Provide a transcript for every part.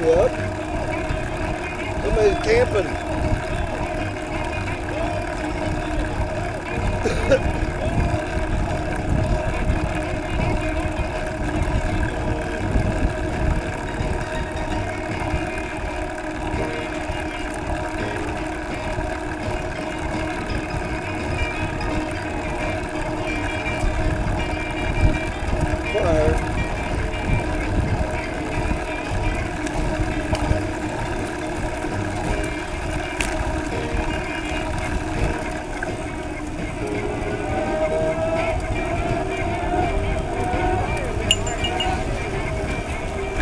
Yep. Somebody's camping.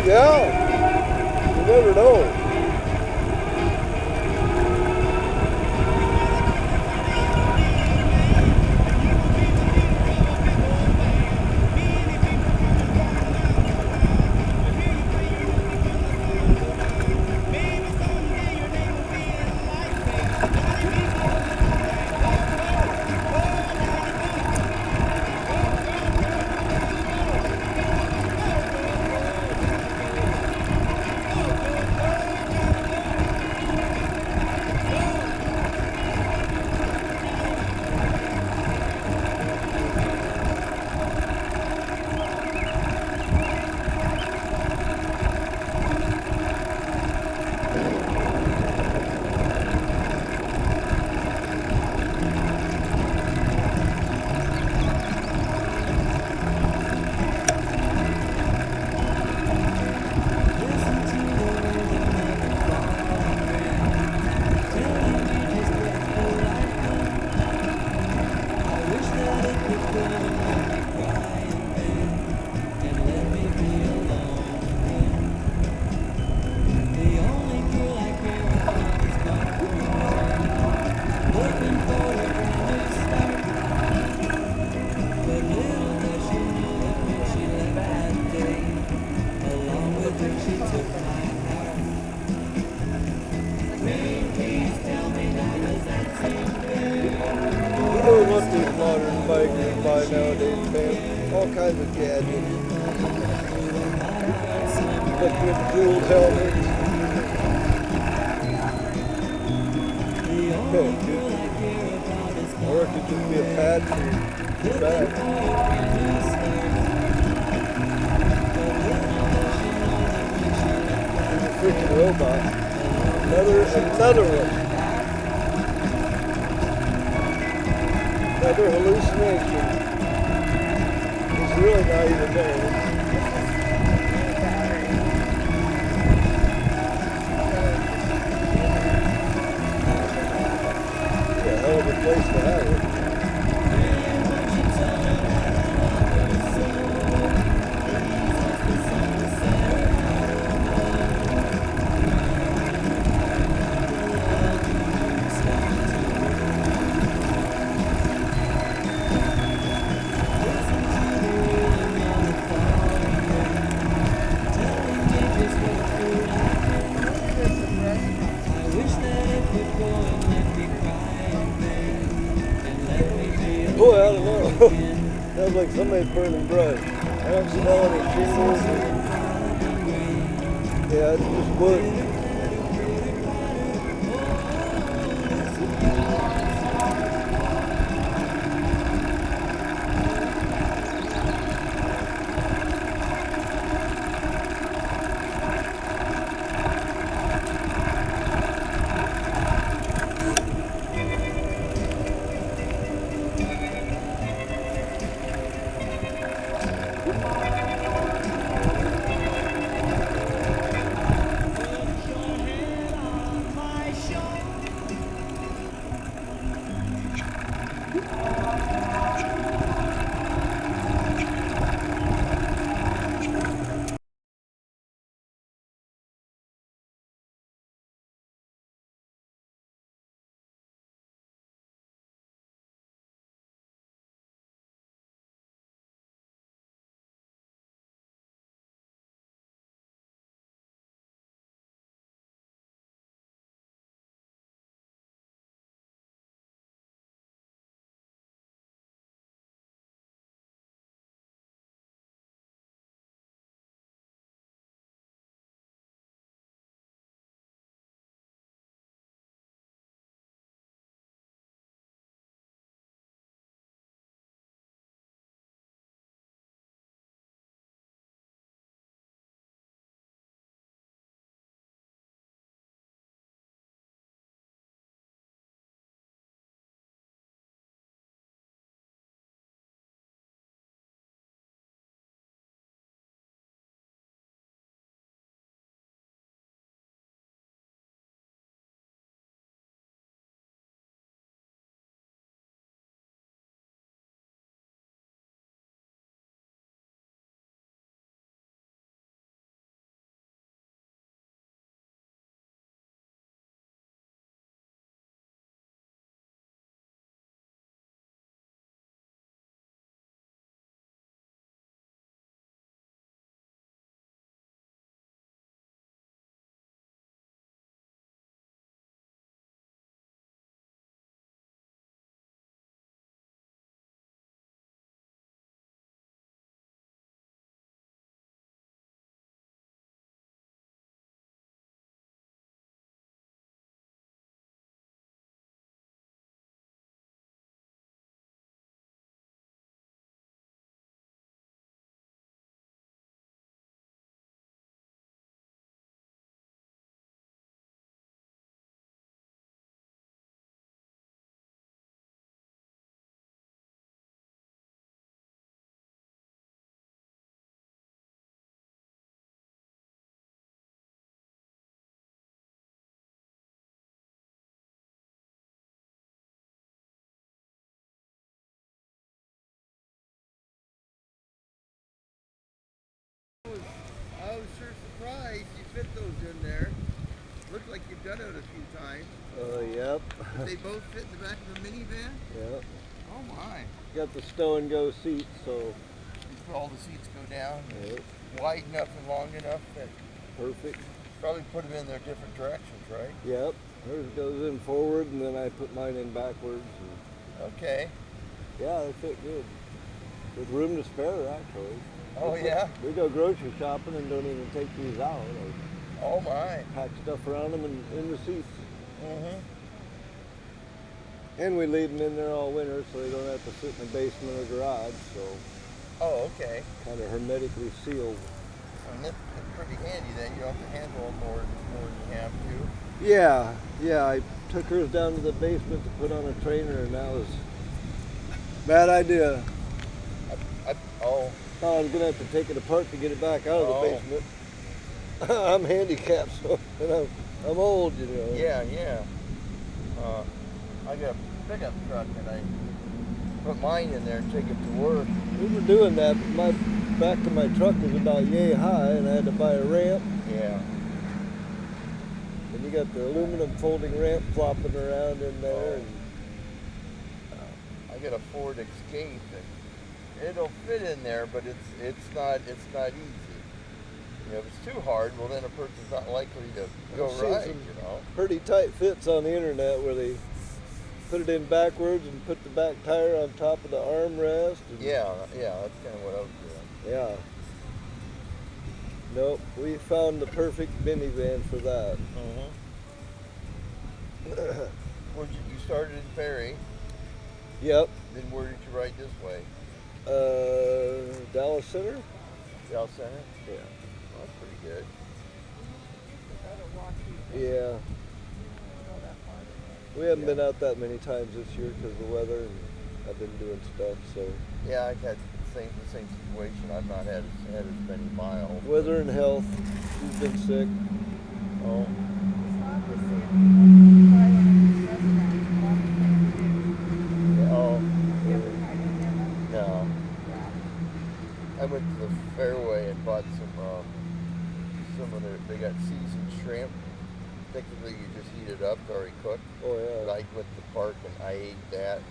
Yeah, you never know. What these modern bikers buy nowadays, man? All kinds of gadgets. Liquid jeweled helmets. Or it could just be a pad for your back. There's a freaking robot. Another one. Another hallucination. It's really not even there. It's a hell of a place to have it. Boy, I don't know. Sounds like somebody's burning brush. I don't smell any shingles. Yeah, it's just wood. rather surprised you fit those in there. Looked like you've done it a few times. Yep. But they both fit in the back of the minivan? Yep. Oh my. Got the stow and go seats, so. All the seats go down. Yep. Wide enough and long enough that. Perfect. Probably put them in their different directions, right? Yep. Hers goes in forward, and then I put mine in backwards. Okay. Yeah, they fit good. With room to spare, actually. Oh, yeah? We go grocery shopping and don't even take these out. Oh, my. Pack stuff around them and in the seats. Mm-hmm. And we leave them in there all winter so they don't have to sit in the basement or garage, so. Oh, okay. Kind of hermetically sealed. And that's pretty handy then. You don't have to handle them more than you have to. Yeah, I took hers down to the basement to put on a trainer, and that was a bad idea. Oh. I was gonna have to take it apart to get it back out of the basement. I'm handicapped, so and I'm old, you know. Yeah. I got a pickup truck, and I put mine in there and take it to work. We were doing that, but my back of my truck was about yay high, and I had to buy a ramp. Yeah. And you got the aluminum folding ramp flopping around in there. And I got a Ford Escape, and it'll fit in there, but it's not easy. You know, if it's too hard, well then a person's not likely to go right. You know. Pretty tight fits on the internet where they put it in backwards and put the back tire on top of the armrest. Yeah, that's kind of what I was doing. Yeah. Nope, we found the perfect minivan for that. You started in Perry. Yep. Then where did you ride this way? Dallas Center? Dallas Center? Yeah. Well, that's pretty good. Yeah. We haven't been out that many times this year because of the weather, and I've been doing stuff, so. Yeah, I've had the same situation. I've not had as many miles. Weather and health. She's been sick. Oh. Oh. No. I went to the Fairway and bought some of their, they got seasoned shrimp. Technically you just heat it up, already cooked. Oh yeah. But I went to the park and I ate that,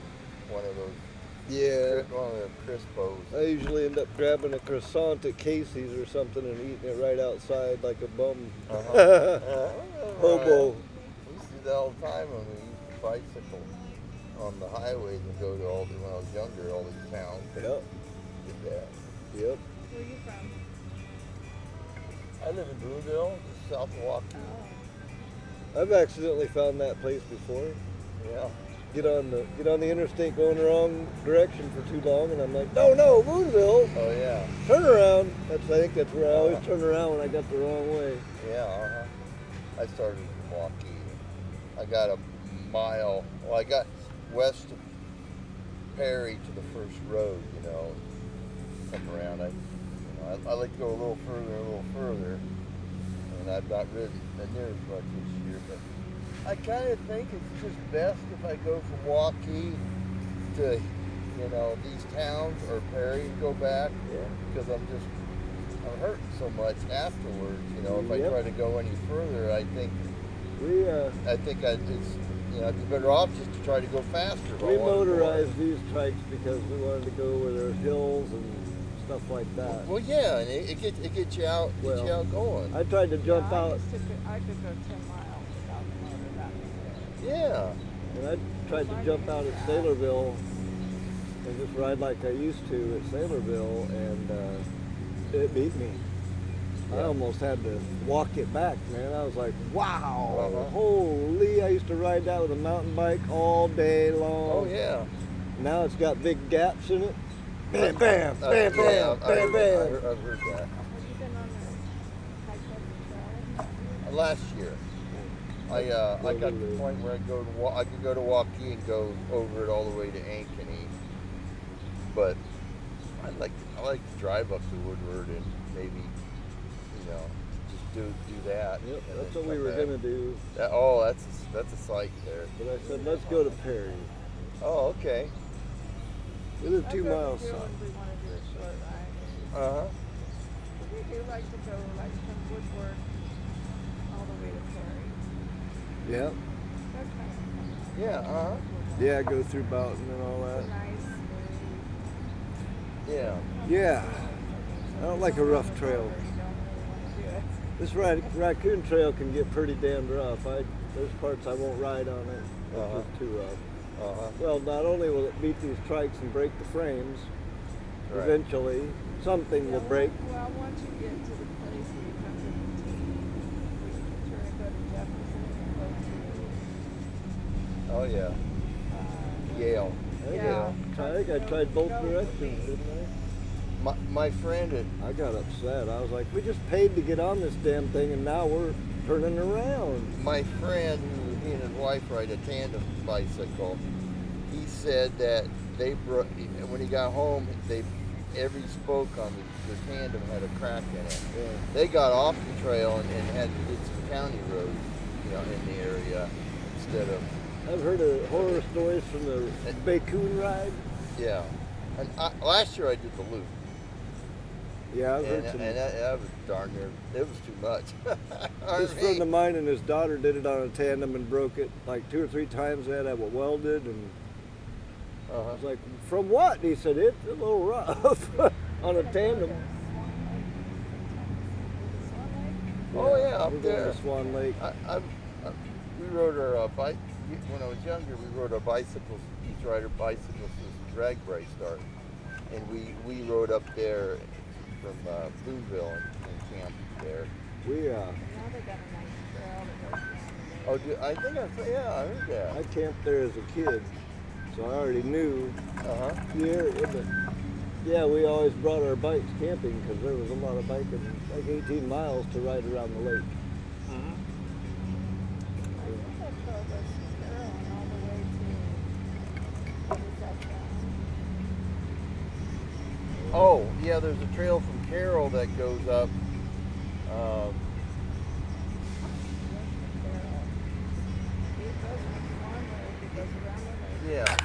one of those. Yeah. One of the Crispos. I usually end up grabbing a croissant at Casey's or something and eating it right outside like a bum. Hobo. We used to do that all the time when we used to bicycle on the highways and go to when I was younger, all these towns. Yep. Did that. Yep. Where are you from? I live in Boonville, just south of Milwaukee. Oh. I've accidentally found that place before. Yeah. Get on the interstate going the wrong direction for too long, and I'm like, no, Boonville. Oh yeah. Turn around. I think that's where I always turn around when I got the wrong way. Yeah. I started in Milwaukee. I got a mile. Well, I got west of Perry to the first road. You know, come around. I like to go a little further, and I've not ridden near as much this year, but I kind of think it's just best if I go from Milwaukee to, these towns or Perry and go back. Yeah. Because I'm hurting so much afterwards. If I try to go any further, I think I'd be better off just to try to go faster. We motorized these trikes because we wanted to go where there's hills and stuff like that. Well, yeah, and it gets you out, going. I tried to jump out. I could go 10 miles without the motor that way. Yeah. And I tried to jump out at Saylorville and just ride like I used to at Saylorville, and it beat me. I almost had to walk it back, man. I was like, wow, holy. I used to ride that with a mountain bike all day long. Oh, yeah. Now it's got big gaps in it. Bam, bam, bam, Yeah, bam, bam, bam. I've heard that. Have you been on the Trike Trail? Last year. I got to the point where I could go to Waukee and go over it all the way to Ankeny. But I like to drive up to Woodward and maybe just do that. Yep, that's what we were gonna do. That's a sight there. But I said, let's go to Perry. Oh, okay. We live 2 miles south. We want to do a short ride. We do like to go like from Woodward all the way to Prairie. Yeah. They're kind of fun. Yeah, uh-huh. Yeah, go through Boughton and all It's that. a nice, Yeah. Yeah. I don't like a rough trail. You don't really want to do it. This Raccoon Trail can get pretty damn rough. There's parts I won't ride on it. It's Uh-huh. just too rough. Uh-huh. Well, not only will it beat these trikes and break the frames, Right. eventually something will break. Well, once you get to the place where you come to the T, where you can turn and go to Jefferson and go Oh, yeah. to, Yale. I think Yeah. I think I tried both directions, didn't My friend had, I? I got upset. I was like, we just paid to get on this damn thing, and now we're turning around. my friend, who he and his wife ride a tandem bicycle, he said that they broke, when he got home, every spoke on the tandem had a crack in it. Yeah. They got off the trail and had to did some county roads, in the area instead of, I've heard of horror stories from the Raccoon ride. yeah. And last year I did the loop. Yeah, I've And, heard some. and that was darn near, it was too much. This friend of mine and his daughter did it on a tandem and broke it like 2 or 3 times. They had to have it welded, and I Uh-huh. was like, from what? And he said, it's a little rough on a tandem. Oh, yeah, up we're going there. to Swan Lake. We rode our bike when I was younger. We rode our bicycles. Each rider bicycles was drag race start, and we rode up there from Boonville and camped there. We now they got a nice trail that goes down the Oh, I think I heard that. I camped there as a kid, so I already knew Uh-huh. the area. But yeah, we always brought our bikes camping because there was a lot of biking, like 18 miles to ride around the lake. Mm-hmm. I think that trail goes from Carrollton all the way to, what is that town? Oh, yeah. There's a trail from Carroll that goes up. Carroll. It goes from Swan Lake, it goes around the lake. Yeah.